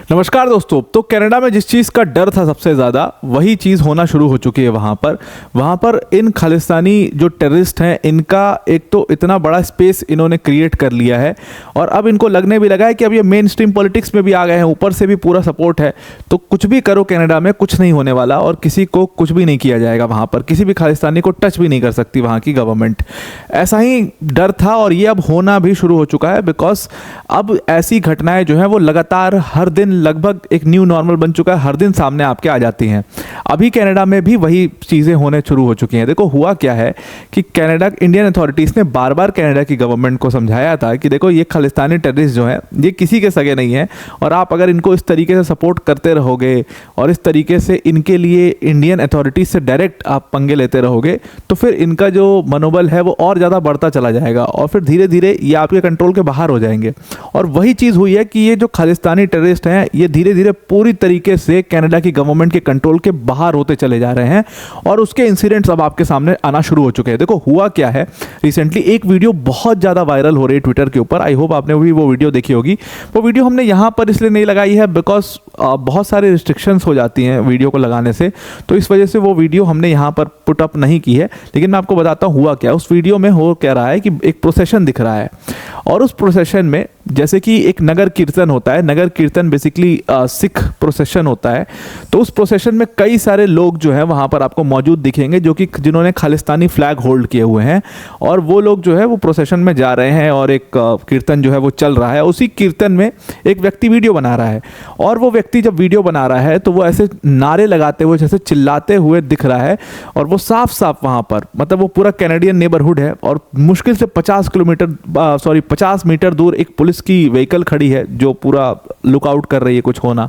नमस्कार दोस्तों। तो कनाडा में जिस चीज़ का डर था सबसे ज़्यादा, वही चीज़ होना शुरू हो चुकी है वहाँ पर इन खालिस्तानी जो टेररिस्ट हैं, इनका एक तो इतना बड़ा स्पेस इन्होंने क्रिएट कर लिया है और अब इनको लगने भी लगा है कि अब ये मेन स्ट्रीम पॉलिटिक्स में भी आ गए हैं, ऊपर से भी पूरा सपोर्ट है, तो कुछ भी करो कनाडा में कुछ नहीं होने वाला और किसी को कुछ भी नहीं किया जाएगा। वहाँ पर किसी भी खालिस्तानी को टच भी नहीं कर सकती वहाँ की गवर्नमेंट। ऐसा ही डर था और ये अब होना भी शुरू हो चुका है, बिकॉज अब ऐसी घटनाएं जो हैं वो लगातार हर दिन लगभग एक न्यू नॉर्मल बन चुका है, हर दिन सामने आपके आ जाती हैं। अभी कनाडा में भी वही चीज़ें होने शुरू हो चुकी हैं। देखो हुआ क्या है कि कनाडा इंडियन अथॉरिटीज़ ने बार बार कनाडा की गवर्नमेंट को समझाया था कि देखो ये खालिस्तानी टेररिस्ट जो हैं ये किसी के सगे नहीं है और आप अगर इनको इस तरीके से सपोर्ट करते रहोगे और इस तरीके से इनके लिए इंडियन अथॉरिटीज़ से डायरेक्ट आप पंगे लेते रहोगे तो फिर इनका जो मनोबल है वो और ज़्यादा बढ़ता चला जाएगा और फिर धीरे धीरे ये आपके कंट्रोल के बाहर हो जाएंगे। और वही चीज़ हुई है कि ये जो खालिस्तानी टेररिस्ट हैं ये धीरे धीरे पूरी तरीके से कनाडा की गवर्नमेंट के कंट्रोल के बाहर होते चले जा रहे हैं और उसके इंसिडेंट्स अब आपके सामने आना शुरू हो चुके हैं। देखो हुआ क्या है, रिसेंटली एक वीडियो बहुत ज़्यादा वायरल हो रही है ट्विटर के ऊपर। आई होप आपने भी वो वीडियो देखी होगी। वो वीडियो हमने यहाँ पर इसलिए नहीं लगाई है बिकॉज बहुत सारे रिस्ट्रिक्शंस हो जाती हैं वीडियो को लगाने से, तो इस वजह से वो वीडियो हमने यहाँ पर पुट अप नहीं की है। लेकिन मैं आपको बताता हूँ हुआ क्या। उस वीडियो में हो क्या रहा है कि एक प्रोसेशन दिख रहा है और उस प्रोसेशन में जैसे कि एक नगर कीर्तन होता है, नगर कीर्तन बेसिकली सिख प्रोसेशन होता है, तो उस प्रोसेशन में कई सारे लोग जो हैं वहाँ पर आपको मौजूद दिखेंगे जो कि जिन्होंने खालिस्तानी फ्लैग होल्ड किए हुए हैं और वो लोग जो है वो प्रोसेशन में जा रहे हैं और एक कीर्तन जो है वो चल रहा है। उसी कीर्तन में एक व्यक्ति वीडियो बना रहा है और वो व्यक्ति जब वीडियो बना रहा है तो वो ऐसे नारे लगाते हुए जैसे चिल्लाते हुए दिख रहा है और वो साफ साफ वहाँ पर मतलब वो पूरा कैनेडियन नेबरहुड है और मुश्किल से 50 मीटर दूर एक पुलिस की व्हीकल खड़ी है जो पूरा लुकआउट कर रही है कुछ होना।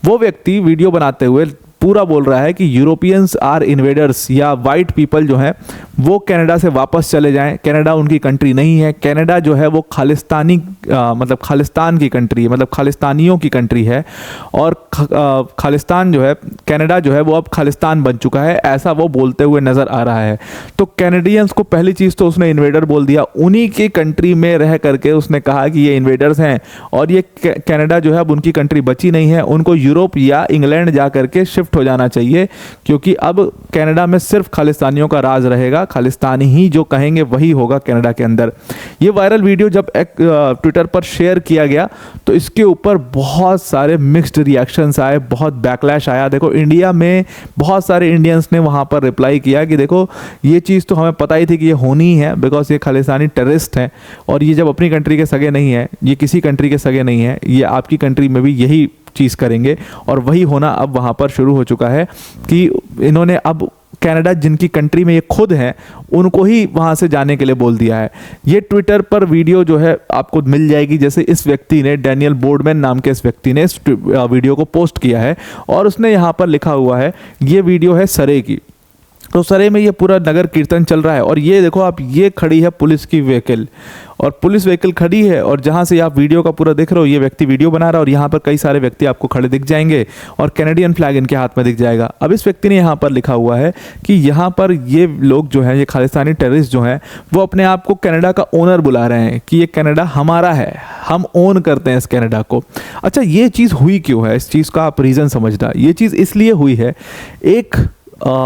वो व्यक्ति वीडियो बनाते हुए पूरा बोल रहा है कि यूरोपियंस आर इन्वेडर्स या वाइट पीपल जो हैं वो कनाडा से वापस चले जाएं, कनाडा उनकी कंट्री नहीं है, कनाडा जो है वो खालिस्तानी मतलब खालिस्तान की कंट्री है, मतलब खालिस्तानियों की कंट्री है और खालिस्तान जो है कनाडा जो है वो अब खालिस्तान बन चुका है, ऐसा वो बोलते हुए नज़र आ रहा है। तो कैनेडियंस को पहली चीज़ तो उसने इन्वेडर बोल दिया, उन्हीं की कंट्री में रह करके उसने कहा कि ये इन्वेडर्स हैं और ये कनाडा जो है अब उनकी कंट्री बची नहीं है, उनको यूरोप या इंग्लैंड जा करके शिफ्ट हो जाना चाहिए क्योंकि अब कनाडा में सिर्फ खालिस्तानियों का राज रहेगा, खालिस्तानी ही जो कहेंगे वही होगा कनाडा के अंदर। ये वायरल वीडियो जब ट्विटर पर शेयर किया गया तो इसके ऊपर बहुत सारे मिक्स्ड रिएक्शंस आए, बहुत बैकलैश आया। देखो इंडिया में बहुत सारे इंडियंस ने वहाँ पर रिप्लाई किया कि देखो ये चीज़ तो हमें पता ही थी कि ये होनी ही है बिकॉज ये खालिस्तानी टेररिस्ट हैं और ये जब अपनी कंट्री के सगे नहीं है, ये किसी कंट्री के सगे नहीं है, ये आपकी कंट्री में भी यही चीज़ करेंगे और वही होना अब वहाँ पर शुरू हो चुका है कि इन्होंने अब कनाडा जिनकी कंट्री में ये खुद हैं उनको ही वहाँ से जाने के लिए बोल दिया है। ये ट्विटर पर वीडियो जो है आपको मिल जाएगी, जैसे इस व्यक्ति ने डैनियल बोर्डमैन नाम के इस व्यक्ति ने इस वीडियो को पोस्ट किया है और उसने यहाँ पर लिखा हुआ है, ये वीडियो है सरे की। तो सरे में ये पूरा नगर कीर्तन चल रहा है और ये देखो आप, ये खड़ी है पुलिस की व्हीकल और पुलिस व्हीकल खड़ी है और जहाँ से आप वीडियो का पूरा देख रहे हो ये व्यक्ति वीडियो बना रहा है और यहाँ पर कई सारे व्यक्ति आपको खड़े दिख जाएंगे और कैनेडियन फ्लैग इनके हाथ में दिख जाएगा। अब इस व्यक्ति ने यहाँ पर लिखा हुआ है कि यहाँ पर ये लोग जो हैं, ये खालिस्तानी टेररिस्ट जो हैं, वो अपने आप को कनाडा का ओनर बुला रहे हैं कि ये कनाडा हमारा है, हम ओन करते हैं इस कनाडा को। अच्छा, ये चीज़ हुई क्यों है, इस चीज़ का आप रीज़न समझना। ये चीज़ इसलिए हुई है, एक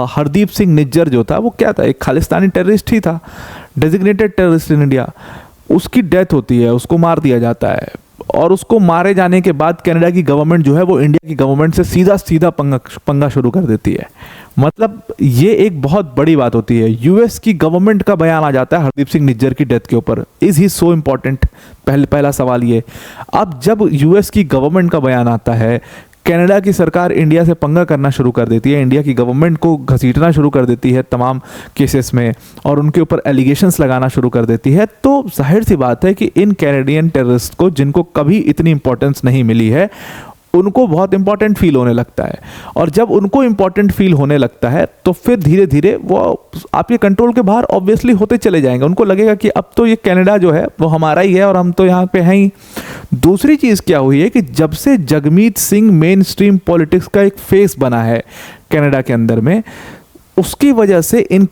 हरदीप सिंह निज्जर जो था वो क्या था, एक खालिस्तानी टेररिस्ट ही था, डेजिग्नेटेड टेररिस्ट इन इंडिया। उसकी डेथ होती है, उसको मार दिया जाता है और उसको मारे जाने के बाद कनाडा की गवर्नमेंट जो है वो इंडिया की गवर्नमेंट से सीधा पंगा शुरू कर देती है। मतलब ये एक बहुत बड़ी बात होती है। यूएस की गवर्नमेंट का बयान आ जाता है हरदीप सिंह निज्जर की डेथ के ऊपर। Is he so important? पहला सवाल ये। अब जब यूएस की गवर्नमेंट का बयान आता है, कनाडा की सरकार इंडिया से पंगा करना शुरू कर देती है, इंडिया की गवर्नमेंट को घसीटना शुरू कर देती है तमाम केसेस में और उनके ऊपर एलिगेशंस लगाना शुरू कर देती है, तो जाहिर सी बात है कि इन कैनेडियन टेररिस्ट को, जिनको कभी इतनी इंपॉर्टेंस नहीं मिली है, उनको बहुत इंपॉर्टेंट फील होने लगता है और जब उनको इंपॉर्टेंट फील होने लगता है तो फिर धीरे धीरे वो आपके कंट्रोल के बाहर ऑब्वियसली होते चले जाएंगे। उनको लगेगा कि अब तो ये कनाडा जो है वो हमारा ही है और हम तो यहाँ पे हैं ही। दूसरी चीज़ क्या हुई है कि जब से Jagmeet Singh main stream politics का एक फेस बना है कनाडा के अंदर में, उसकी वजह से इन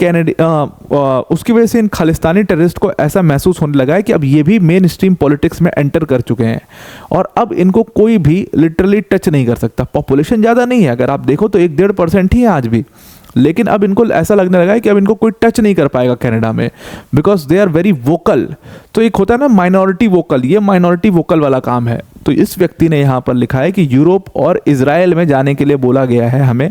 खालिस्तानी टेररिस्ट को ऐसा महसूस होने लगा है कि अब ये भी मेन स्ट्रीम पॉलिटिक्स में एंटर कर चुके हैं और अब इनको कोई भी लिटरली टच नहीं कर सकता। पॉपुलेशन ज़्यादा नहीं है, अगर आप देखो तो 1-1.5% ही है आज भी, लेकिन अब इनको ऐसा लगने लगा है कि अब इनको कोई टच नहीं कर पाएगा कनाडा में, because they are very vocal. तो एक होता है ना माइनॉरिटी वोकल, ये माइनॉरिटी वोकल वाला काम है। तो इस व्यक्ति ने यहाँ पर लिखा है कि यूरोप और इजराइल में जाने के लिए बोला गया है हमें,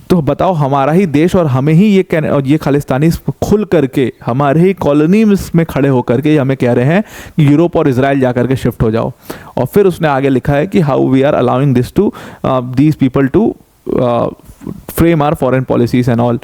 तो बताओ हमारा ही देश और हमें ही ये खालिस्तानी खुल करके हमारे ही कॉलोनी में खड़े होकर के हमें कह रहे हैं कि यूरोप और इजराइल जाकर के शिफ्ट हो जाओ। और फिर उसने आगे लिखा है कि how we are allowing this to these people to frame our foreign policies and all.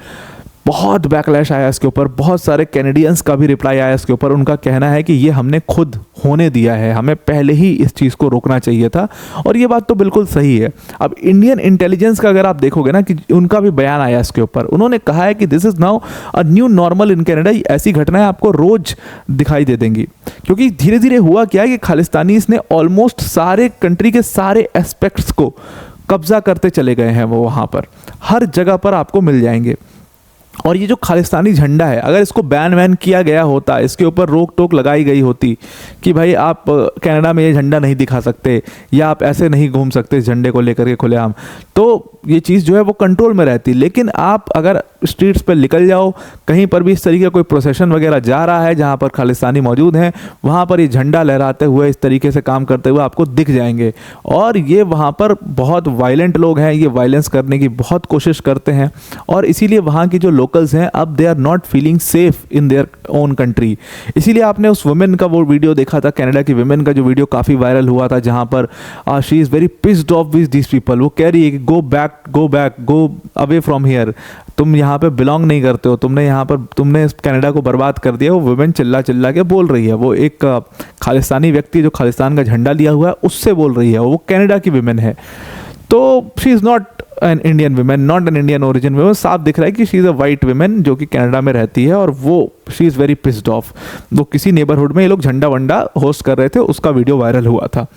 बहुत बैकलैश आया इसके ऊपर, बहुत सारे कैनेडियंस का भी रिप्लाई आया इसके ऊपर। उनका कहना है कि ये हमने खुद होने दिया है, हमें पहले ही इस चीज़ को रोकना चाहिए था। और ये बात तो बिल्कुल सही है। अब इंडियन इंटेलिजेंस का अगर आप देखोगे ना कि उनका भी बयान आया इसके ऊपर, उन्होंने कहा है कि this is now a new normal in Canada. ऐसी घटनाएं आपको रोज दिखाई दे देंगी, क्योंकि धीरे धीरे हुआ क्या है कि खालिस्तानीज ने ऑलमोस्ट सारे कंट्री के सारे एस्पेक्ट्स को कब्जा करते चले गए हैं। वो वहाँ पर हर जगह पर आपको मिल जाएंगे। और ये जो खालिस्तानी झंडा है, अगर इसको बैन वैन किया गया होता, इसके ऊपर रोक टोक लगाई गई होती कि भाई आप कनाडा में ये झंडा नहीं दिखा सकते या आप ऐसे नहीं घूम सकते इस झंडे को लेकर के खुलेआम, तो ये चीज़ जो है वो कंट्रोल में रहती। लेकिन आप अगर स्ट्रीट्स पर निकल जाओ, कहीं पर भी इस तरीके का कोई प्रोसेशन वगैरह जा रहा है जहाँ पर खालिस्तानी मौजूद हैं, वहाँ पर ये झंडा लहराते हुए इस तरीके से काम करते हुए आपको दिख जाएंगे। और ये वहाँ पर बहुत वायलेंट लोग हैं, ये वायलेंस करने की बहुत कोशिश करते हैं। और इसीलिए वहाँ की जो लोकल्स हैं अब they are not feeling safe in their own country. इसीलिए आपने उस वुमेन का वो वीडियो देखा था, कनाडा की वुमेन का जो वीडियो काफ़ी वायरल हुआ था, जहाँ पर she is very pissed off with these people. वो कह रही है कि go back, go away from here, तुम यहाँ पे बिलोंग नहीं करते हो, तुमने इस कनाडा को बर्बाद कर दिया। वो वुमेन चिल्ला चिल्ला के बोल रही है। वो एक खालिस्तानी व्यक्ति जो खालिस्तान का झंडा लिया हुआ है उससे बोल रही है। वो कनाडा की वुमेन है, तो she is not an Indian women, not an Indian origin women. साफ दिख रहा है कि she is a white women जो कि कनाडा में रहती है, और वो she is very pissed off. वो किसी नेबरहुड में ये लोग झंडा वंडा होस्ट कर रहे थे, उसका वीडियो वायरल हुआ था।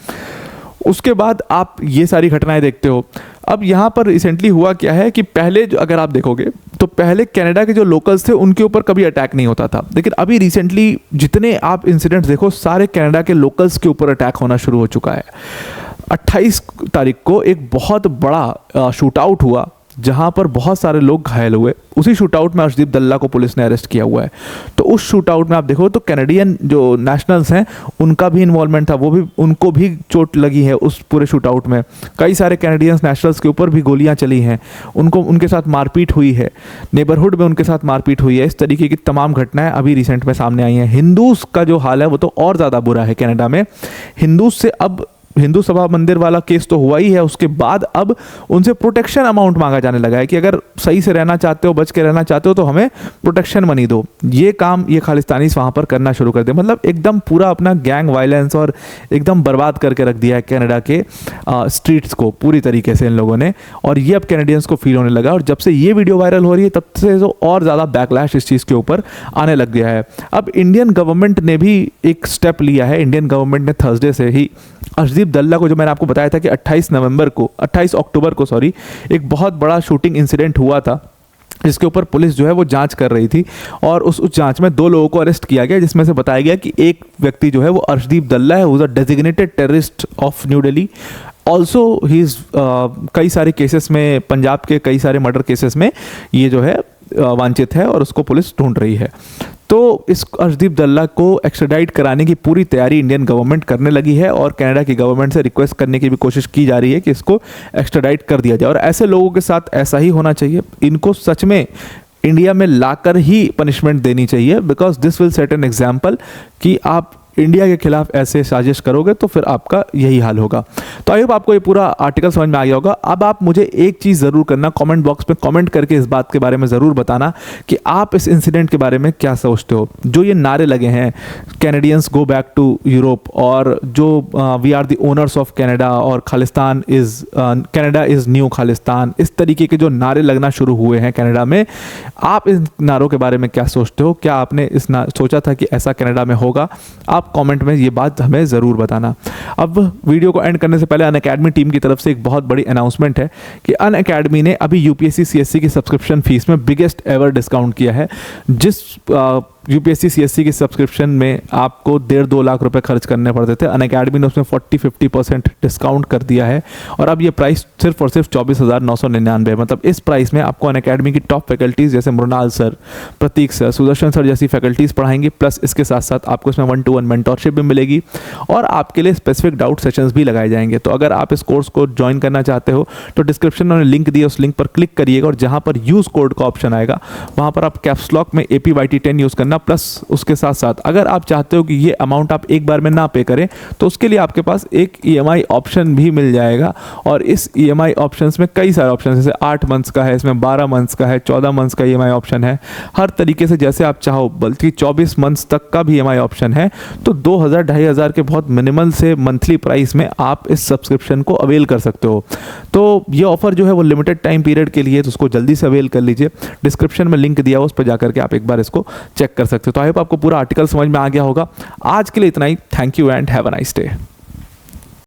उसके बाद आप ये सारी घटनाएं देखते हो। अब यहाँ पर रिसेंटली हुआ क्या है कि पहले जो अगर आप देखोगे तो पहले कनाडा के जो लोकल्स थे उनके ऊपर कभी अटैक नहीं होता था, लेकिन अभी रिसेंटली जितने आप इंसिडेंट्स देखो सारे कनाडा के लोकल्स के ऊपर अटैक होना शुरू हो चुका है। 28 तारीख को एक बहुत बड़ा शूट आउट हुआ जहाँ पर बहुत सारे लोग घायल हुए। उसी शूट आउट में अर्शदीप दल्ला को पुलिस ने अरेस्ट किया हुआ है। तो उस शूट आउट में आप देखो तो कैनेडियन जो नेशनल्स हैं उनका भी इन्वॉल्वमेंट था, उनको भी चोट लगी है उस पूरे शूट आउट में। कई सारे कैनेडियन नेशनल्स के ऊपर भी गोलियां चली हैं, उनके साथ मारपीट हुई है, नेबरहुड में उनके साथ मारपीट हुई है। इस तरीके की तमाम घटनाएं अभी रिसेंट में सामने आई हैं। हिंदूज का जो हाल है वो तो और ज़्यादा बुरा है कनाडा में। हिंदूज से अब हिंदू सभा मंदिर वाला केस तो हुआ ही है, उसके बाद अब उनसे प्रोटेक्शन अमाउंट मांगा जाने लगा है कि अगर सही से रहना चाहते हो, बच के रहना चाहते हो तो हमें प्रोटेक्शन मनी दो। ये काम ये खालिस्तानी वहाँ पर करना शुरू कर दिया। मतलब एकदम पूरा अपना गैंग वायलेंस और एकदम बर्बाद करके रख दिया है कनाडा के स्ट्रीट्स को पूरी तरीके से इन लोगों ने। और ये अब कैनेडियंस को फील होने लगा, और जब से ये वीडियो वायरल हो रही है तब से तो और ज़्यादा बैकलैश इस चीज़ के ऊपर आने लग गया है। अब इंडियन गवर्नमेंट ने भी एक स्टेप लिया है। इंडियन गवर्नमेंट ने थर्सडे से ही अर्शदीप दल्ला को, जो मैंने आपको बताया था कि 28 अक्टूबर को एक बहुत बड़ा शूटिंग इंसिडेंट हुआ था जिसके ऊपर पुलिस जो है वो जांच कर रही थी, और उस जांच में 2 लोगों को अरेस्ट किया गया, जिसमें से बताया गया कि एक व्यक्ति जो है वो अर्शदीप दल्ला है, who is a designated terrorist of new Delhi. Also he is कई सारे केसेस में, पंजाब के कई सारे मर्डर केसेस में ये जो है वांछित है और उसको पुलिस ढूंढ रही है। तो इस अर्शदीप दल्ला को एक्स्ट्राडाइट कराने की पूरी तैयारी इंडियन गवर्नमेंट करने लगी है, और कनाडा की गवर्नमेंट से रिक्वेस्ट करने की भी कोशिश की जा रही है कि इसको एक्स्ट्राडाइट कर दिया जाए। और ऐसे लोगों के साथ ऐसा ही होना चाहिए, इनको सच में इंडिया में लाकर ही पनिशमेंट देनी चाहिए, because this will set an example कि आप इंडिया के खिलाफ ऐसे साजिश करोगे तो फिर आपका यही हाल होगा। तो आई होप आपको ये पूरा आर्टिकल समझ में आ गया होगा। अब आप मुझे एक चीज़ ज़रूर करना, कमेंट बॉक्स में कमेंट करके इस बात के बारे में ज़रूर बताना कि आप इस इंसिडेंट के बारे में क्या सोचते हो। जो ये नारे लगे हैं Canadians go back to Europe, और जो we are the owners of Canada, और Khalistan is Canada is new Khalistan, इस तरीके के जो नारे लगना शुरू हुए हैं कनाडा में, आप इन नारों के बारे में क्या सोचते हो? क्या आपने सोचा था कि ऐसा कनाडा में होगा? आप आप कमेंट में ये बात हमें ज़रूर बताना। अब वीडियो को एंड करने से पहले अनअकैडमी टीम की तरफ से एक बहुत बड़ी अनाउंसमेंट है कि अनअकैडमी ने अभी यूपीएससी सीएससी की सब्सक्रिप्शन फीस में बिगेस्ट एवर डिस्काउंट किया है। जिस यूपीएससी सीएससी की सब्सक्रिप्शन में आपको 1.5-2 लाख रुपए खर्च करने पड़ते थे, अनअकैडमी ने उसमें 40-50% डिस्काउंट कर दिया है और अब ये प्राइस सिर्फ और सिर्फ 24,999, मतलब इस प्राइस में आपको अनअकैडमी की टॉप फैकल्टीज़ जैसे मृणाल सर, प्रतीक सर, सुदर्शन सर जैसी फैकल्टीज़ पढ़ाएंगी, प्लस इसके साथ साथ आपको इसमें 1-to-1 मेंटरशिप भी मिलेगी और आपके लिए स्पेसिफिक डाउट सेशंस भी लगाए जाएंगे। तो अगर आप इस कोर्स को ज्वाइन करना चाहते हो तो डिस्क्रिप्शन में लिंक दिया, उस लिंक पर क्लिक करिएगा और जहाँ पर यूज़ कोड का ऑप्शन आएगा वहाँ पर आप कैप्स लॉक में APYT10 यूज़ करना, प्लस उसके साथ साथ अगर आप चाहते हो कि ये अमाउंट आप एक बार में ना पे करें तो उसके लिए आपके पास एक EMI ऑप्शन भी मिल जाएगा और इस EMI ऑप्शंस में कई सारे ऑप्शन, जैसे 8 मंथ्स का है, इसमें 12 मंथ्स का है, 14 मंथ्स का EMI ऑप्शन है, हर तरीके से जैसे आप चाहो, बल्कि 24 मंथ्स तक का भी EMI ऑप्शन है। तो 2,000-2,500 के बहुत मिनिमल से मंथली प्राइस में आप इस सब्सक्रिप्शन को अवेल कर सकते हो। तो ये ऑफर जो है वो लिमिटेड टाइम पीरियड के लिए, तो उसको जल्दी से अवेल कर लीजिए। डिस्क्रिप्शन में लिंक दिया हुआ, उस पर जाकर के आप एक बार इसको चेक कर सकते हो। तो आई होप आपको पूरा आर्टिकल समझ में आ गया होगा। आज के लिए इतना ही। Thank you and have a nice day.